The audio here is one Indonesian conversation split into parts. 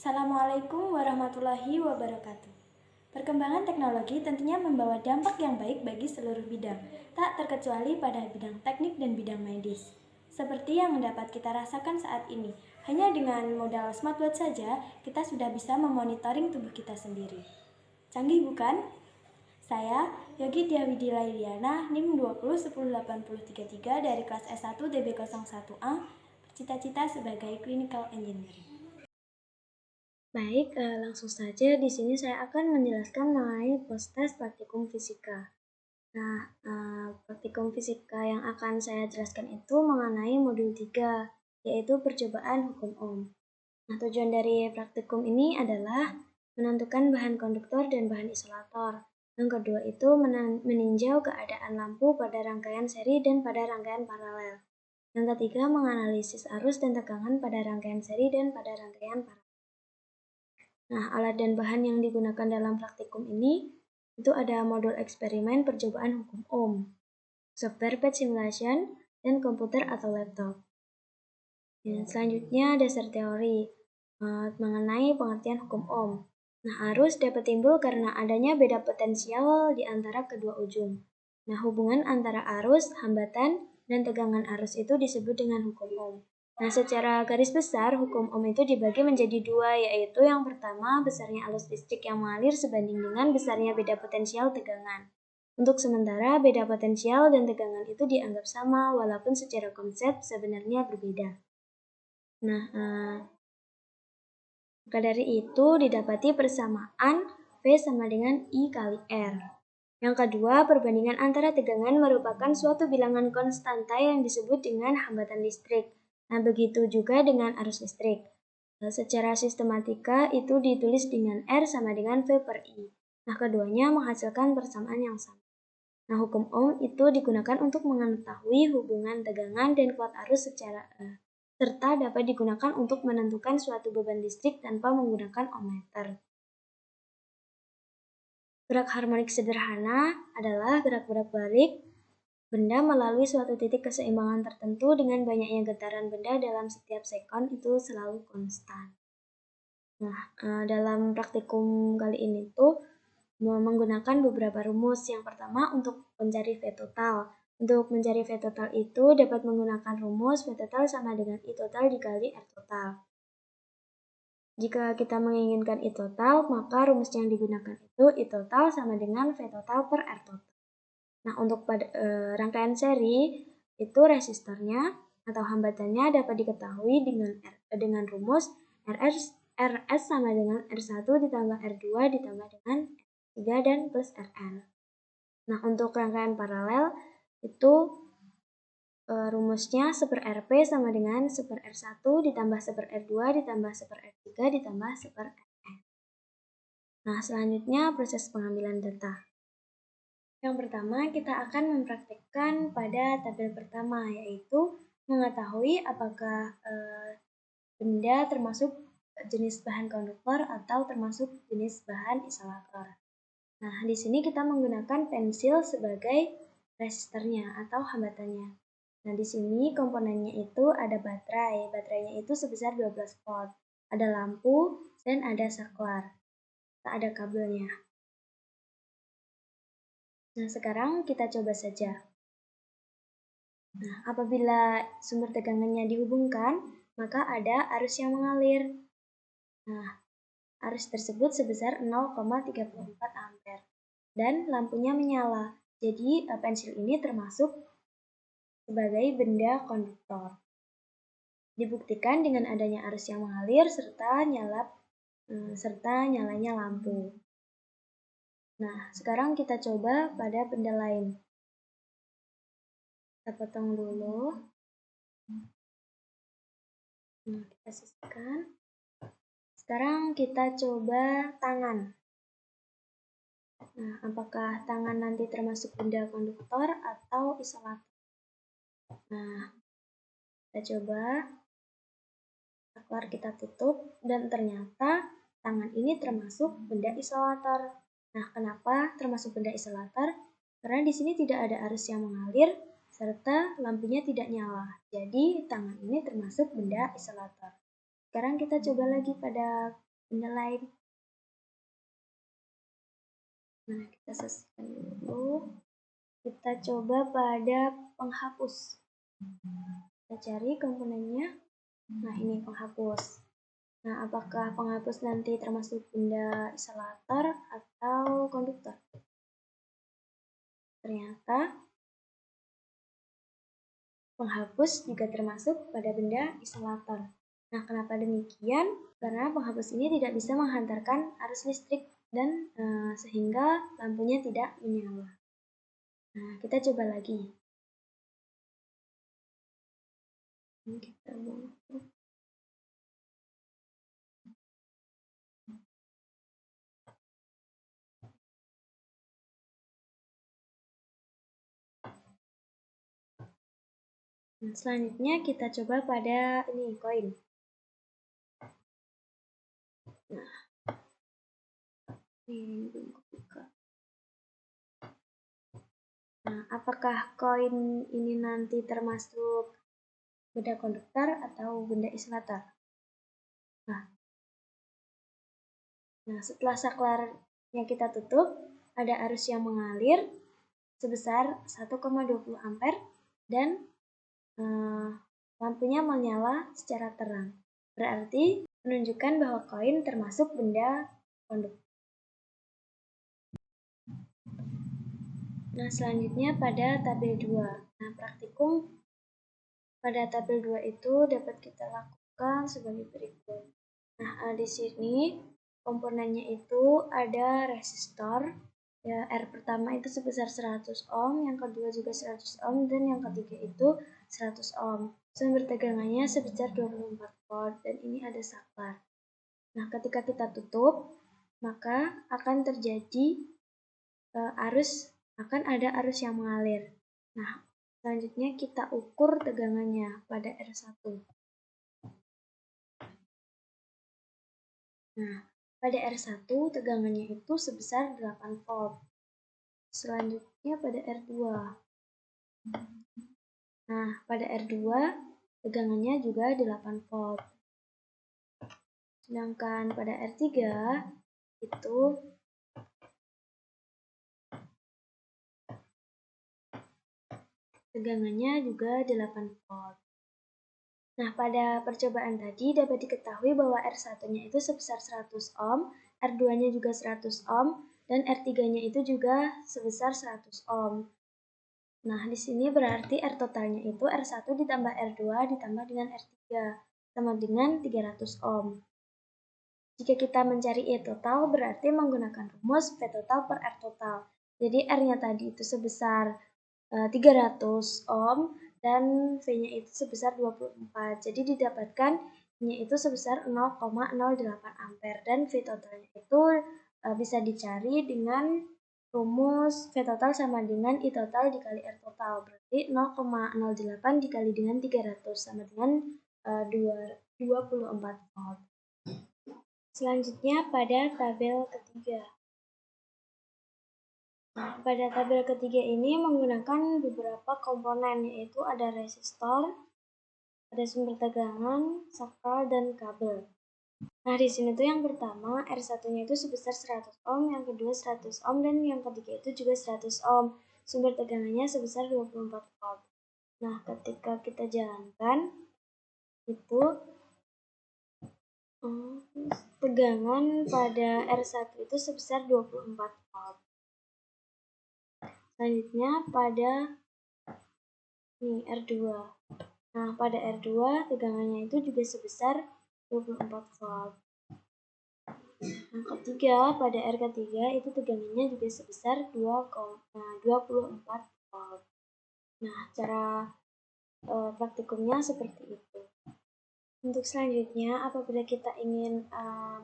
Assalamualaikum warahmatullahi wabarakatuh. Perkembangan teknologi tentunya membawa dampak yang baik bagi seluruh bidang, tak terkecuali pada bidang teknik dan bidang medis. Seperti yang dapat kita rasakan saat ini, hanya dengan modal smartwatch saja, kita sudah bisa memonitoring tubuh kita sendiri. Canggih bukan? Saya, Yogi Diawidi Lailiana, NIM 20108033 dari kelas S1 DB01A, bercita-cita sebagai Clinical Engineering. Baik, langsung saja di sini saya akan menjelaskan mengenai post-test praktikum fisika. Nah, praktikum fisika yang akan saya jelaskan itu mengenai modul 3, yaitu percobaan hukum Ohm. Nah, tujuan dari praktikum ini adalah menentukan bahan konduktor dan bahan isolator. Yang kedua itu meninjau keadaan lampu pada rangkaian seri dan pada rangkaian paralel. Yang ketiga, menganalisis arus dan tegangan pada rangkaian seri dan pada rangkaian paralel. Nah, alat dan bahan yang digunakan dalam praktikum ini itu ada modul eksperimen percobaan hukum Ohm, software pad simulation, dan komputer atau laptop. Dan selanjutnya dasar teori mengenai pengertian hukum Ohm. Nah, arus dapat timbul karena adanya beda potensial di antara kedua ujung. Nah, hubungan antara arus, hambatan, dan tegangan arus itu disebut dengan hukum Ohm. Nah, secara garis besar, hukum Ohm itu dibagi menjadi dua, yaitu yang pertama, besarnya arus listrik yang mengalir sebanding dengan besarnya beda potensial tegangan. Untuk sementara, beda potensial dan tegangan itu dianggap sama, walaupun secara konsep sebenarnya berbeda. Nah, maka dari itu didapati persamaan V sama dengan I kali R. Yang kedua, perbandingan antara tegangan merupakan suatu bilangan konstanta yang disebut dengan hambatan listrik. Nah, begitu juga dengan arus listrik. Nah, secara sistematika itu ditulis dengan R sama dengan V per I. Nah, keduanya menghasilkan persamaan yang sama. Nah, hukum Ohm itu digunakan untuk mengetahui hubungan tegangan dan kuat arus serta dapat digunakan untuk menentukan suatu beban listrik tanpa menggunakan ohmmeter. Gerak harmonik sederhana adalah gerak-gerak balik benda melalui suatu titik keseimbangan tertentu dengan banyaknya getaran benda dalam setiap sekon itu selalu konstan. Nah, dalam praktikum kali ini tuh menggunakan beberapa rumus. Yang pertama untuk mencari V total. Untuk mencari V total itu dapat menggunakan rumus V total sama dengan I total dikali R total. Jika kita menginginkan I total, maka rumus yang digunakan itu I total sama dengan V total per R total. Nah, untuk pada rangkaian seri, itu resistornya atau hambatannya dapat diketahui dengan rumus RS sama dengan R1 ditambah R2 ditambah dengan R3 dan plus Rn. Nah, untuk rangkaian paralel, itu rumusnya 1/Rp sama dengan 1/R1 ditambah 1/R2 ditambah 1/R3 ditambah 1/Rn. Nah, selanjutnya proses pengambilan data. Yang pertama, kita akan mempraktikkan pada tabel pertama, yaitu mengetahui apakah benda termasuk jenis bahan konduktor atau termasuk jenis bahan isolator. Nah, di sini kita menggunakan pensil sebagai resistornya atau hambatannya. Nah, di sini komponennya itu ada baterai. Baterainya itu sebesar 12 volt. Ada lampu dan ada saklar. Tak ada kabelnya. Nah, sekarang kita coba saja. Nah, apabila sumber tegangannya dihubungkan, maka ada arus yang mengalir. Nah, arus tersebut sebesar 0,34 ampere. Dan lampunya menyala. Jadi, pensil ini termasuk sebagai benda konduktor. Dibuktikan dengan adanya arus yang mengalir serta nyalanya lampu. Nah, sekarang kita coba pada benda lain. Kita potong dulu. Nah, kita sisihkan. Sekarang kita coba tangan. Nah, apakah tangan nanti termasuk benda konduktor atau isolator? Nah, kita coba. Saklar kita tutup dan ternyata tangan ini termasuk benda isolator. Nah, kenapa termasuk benda isolator? Karena di sini tidak ada arus yang mengalir serta lampunya tidak nyala. Jadi, tangan ini termasuk benda isolator. Sekarang kita coba lagi pada benda lain. Nah, kita selesaikan dulu. Kita coba pada penghapus. Kita cari komponennya. Nah, ini penghapus. Nah, apakah penghapus nanti termasuk benda isolator atau konduktor? Ternyata penghapus juga termasuk pada benda isolator. Nah, kenapa demikian? Karena penghapus ini tidak bisa menghantarkan arus listrik dan sehingga lampunya tidak menyala. Nah, kita coba lagi. Ini kita buang. Nah, selanjutnya kita coba pada ini koin. Nah, ini belum kebuka. Nah, apakah koin ini nanti termasuk benda konduktor atau benda isolator? Nah, setelah saklarnya kita tutup, ada arus yang mengalir sebesar 1,20 ampere dan lampunya menyala secara terang. Berarti menunjukkan bahwa koin termasuk benda konduktor. Nah, selanjutnya pada tabel 2. Nah, praktikum pada tabel 2 itu dapat kita lakukan sebagai berikut. Nah, di sini komponennya itu ada resistor. Ya, R pertama itu sebesar 100 ohm, yang kedua juga 100 ohm, dan yang ketiga itu 100 ohm. Sumber tegangannya sebesar 24 volt, dan ini ada saklar. Nah, ketika kita tutup, maka akan terjadi akan ada arus yang mengalir. Nah, selanjutnya kita ukur tegangannya pada R1. Nah, pada R1 tegangannya itu sebesar 8 volt. Selanjutnya pada R2. Nah, pada R2 tegangannya juga 8 volt. Sedangkan pada R3 itu tegangannya juga 8 volt. Nah, pada percobaan tadi dapat diketahui bahwa R1-nya itu sebesar 100 ohm, R2-nya juga 100 ohm, dan R3-nya itu juga sebesar 100 ohm. Nah, di sini berarti R totalnya itu R1 ditambah R2 ditambah dengan R3 sama dengan 300 ohm. Jika kita mencari E total berarti menggunakan rumus V total per R total. Jadi R-nya tadi itu sebesar 300 ohm dan V-nya itu sebesar 24. Jadi didapatkan E-nya itu sebesar 0,08 ampere dan V totalnya itu bisa dicari dengan rumus V total sama dengan I total dikali R total. Berarti 0,08 dikali dengan 300 sama dengan 24 volt. Selanjutnya pada tabel ketiga. Nah, pada tabel ketiga ini menggunakan beberapa komponen, yaitu ada resistor, ada sumber tegangan, saklar, dan kabel. Nah, di sini tuh yang pertama R1-nya itu sebesar 100 ohm, yang kedua 100 ohm, dan yang ketiga itu juga 100 ohm. Sumber tegangannya sebesar 24 volt. Nah, ketika kita jalankan itu tegangan pada R1 itu sebesar 24 volt. Selanjutnya pada R2. Nah, pada R2 tegangannya itu juga sebesar 24 volt. Yang ketiga, pada R ketiga itu tegangannya juga sebesar 24 volt. Nah, cara praktikumnya seperti itu. Untuk selanjutnya, apabila kita ingin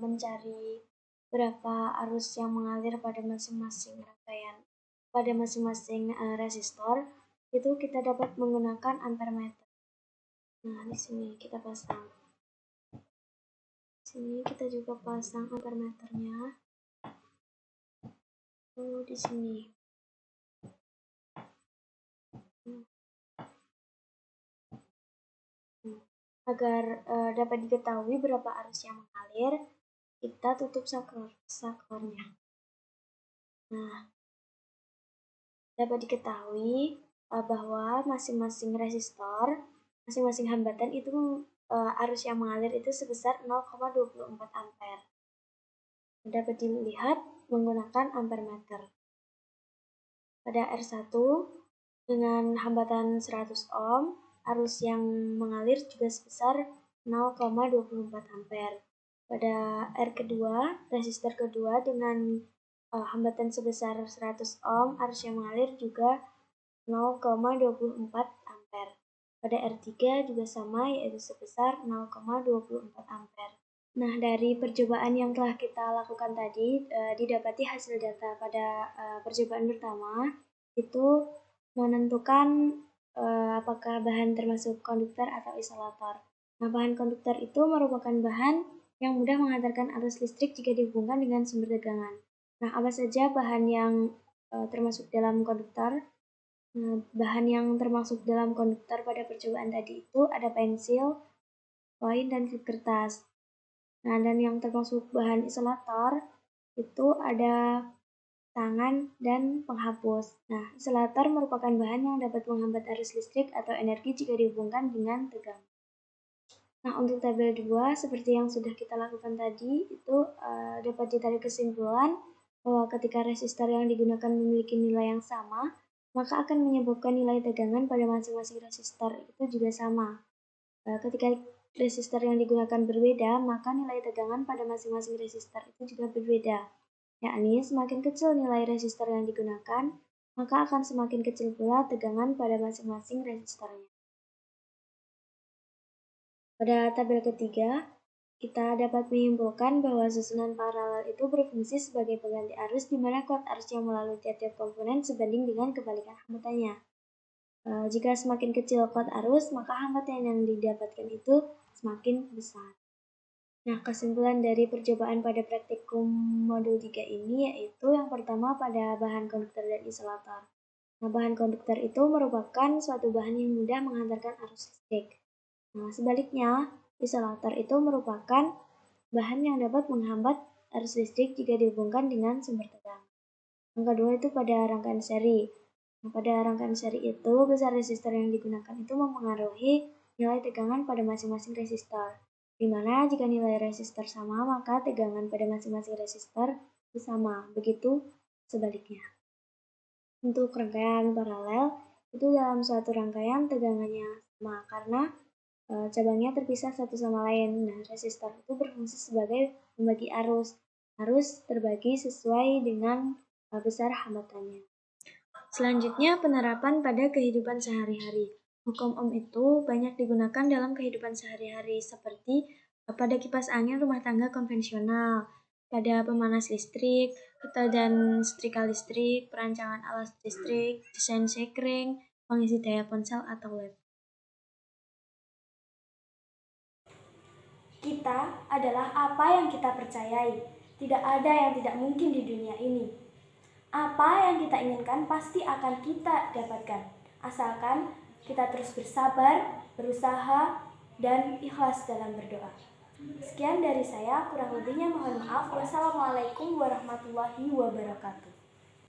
mencari berapa arus yang mengalir pada masing-masing rangkaian, pada masing-masing resistor, itu kita dapat menggunakan ampermeter. Nah, di sini kita pasang. Di sini kita juga pasang ampermeternya. Di sini. Agar dapat diketahui berapa arus yang mengalir, kita tutup saklarnya. Nah, dapat diketahui bahwa masing-masing hambatan itu arus yang mengalir itu sebesar 0,24 ampere. Dapat dilihat menggunakan ampermeter. Pada R1 dengan hambatan 100 ohm, arus yang mengalir juga sebesar 0,24 ampere. Pada R kedua, resistor kedua dengan hambatan sebesar 100 ohm, arus yang mengalir juga 0,24 ampere. Pada R3 juga sama, yaitu sebesar 0,24 ampere. Nah, dari percobaan yang telah kita lakukan tadi, didapati hasil data pada percobaan pertama itu menentukan apakah bahan termasuk konduktor atau isolator. Nah, bahan konduktor itu merupakan bahan yang mudah mengantarkan arus listrik jika dihubungkan dengan sumber tegangan. Nah, apa saja bahan yang termasuk dalam konduktor? Nah, bahan yang termasuk dalam konduktor pada percobaan tadi itu ada pensil, koin, dan klip kertas. Nah, dan yang termasuk bahan isolator itu ada tangan dan penghapus. Nah, isolator merupakan bahan yang dapat menghambat arus listrik atau energi jika dihubungkan dengan tegangan. Nah, untuk tabel 2, seperti yang sudah kita lakukan tadi, itu dapat ditarik kesimpulan bahwa ketika resistor yang digunakan memiliki nilai yang sama, maka akan menyebabkan nilai tegangan pada masing-masing resistor itu juga sama. Ketika resistor yang digunakan berbeda, maka nilai tegangan pada masing-masing resistor itu juga berbeda. Yakni, semakin kecil nilai resistor yang digunakan, maka akan semakin kecil pula tegangan pada masing-masing resistornya. Pada tabel ketiga, kita dapat menyimpulkan bahwa susunan paralel itu berfungsi sebagai pengganti arus di mana kuat arus yang melalui tiap-tiap komponen sebanding dengan kebalikan hambatannya. Jika semakin kecil kuat arus, maka hambatan yang didapatkan itu semakin besar. Nah, kesimpulan dari percobaan pada praktikum modul 3 ini yaitu yang pertama pada bahan konduktor dan isolator. Nah, bahan konduktor itu merupakan suatu bahan yang mudah menghantarkan arus listrik. Nah, sebaliknya, isolator itu merupakan bahan yang dapat menghambat arus listrik jika dihubungkan dengan sumber tegangan. Yang kedua itu pada rangkaian seri. Nah, pada rangkaian seri itu, besar resistor yang digunakan itu mempengaruhi nilai tegangan pada masing-masing resistor. Di mana jika nilai resistor sama, maka tegangan pada masing-masing resistor itu sama. Begitu sebaliknya. Untuk rangkaian paralel, itu dalam suatu rangkaian tegangannya sama karena cabangnya terpisah satu sama lain. Nah, resistor itu berfungsi sebagai pembagi arus. Arus terbagi sesuai dengan besar hambatannya. Selanjutnya, penerapan pada kehidupan sehari-hari. Hukum Ohm itu banyak digunakan dalam kehidupan sehari-hari seperti pada kipas angin rumah tangga konvensional, pada pemanas listrik, ketegangan setrika listrik, perancangan alat listrik, desain sekring, pengisi daya ponsel atau LED. Kita adalah apa yang kita percayai. Tidak ada yang tidak mungkin di dunia ini. Apa yang kita inginkan pasti akan kita dapatkan. Asalkan kita terus bersabar, berusaha, dan ikhlas dalam berdoa. Sekian dari saya, kurang lebihnya mohon maaf. Wassalamualaikum warahmatullahi wabarakatuh.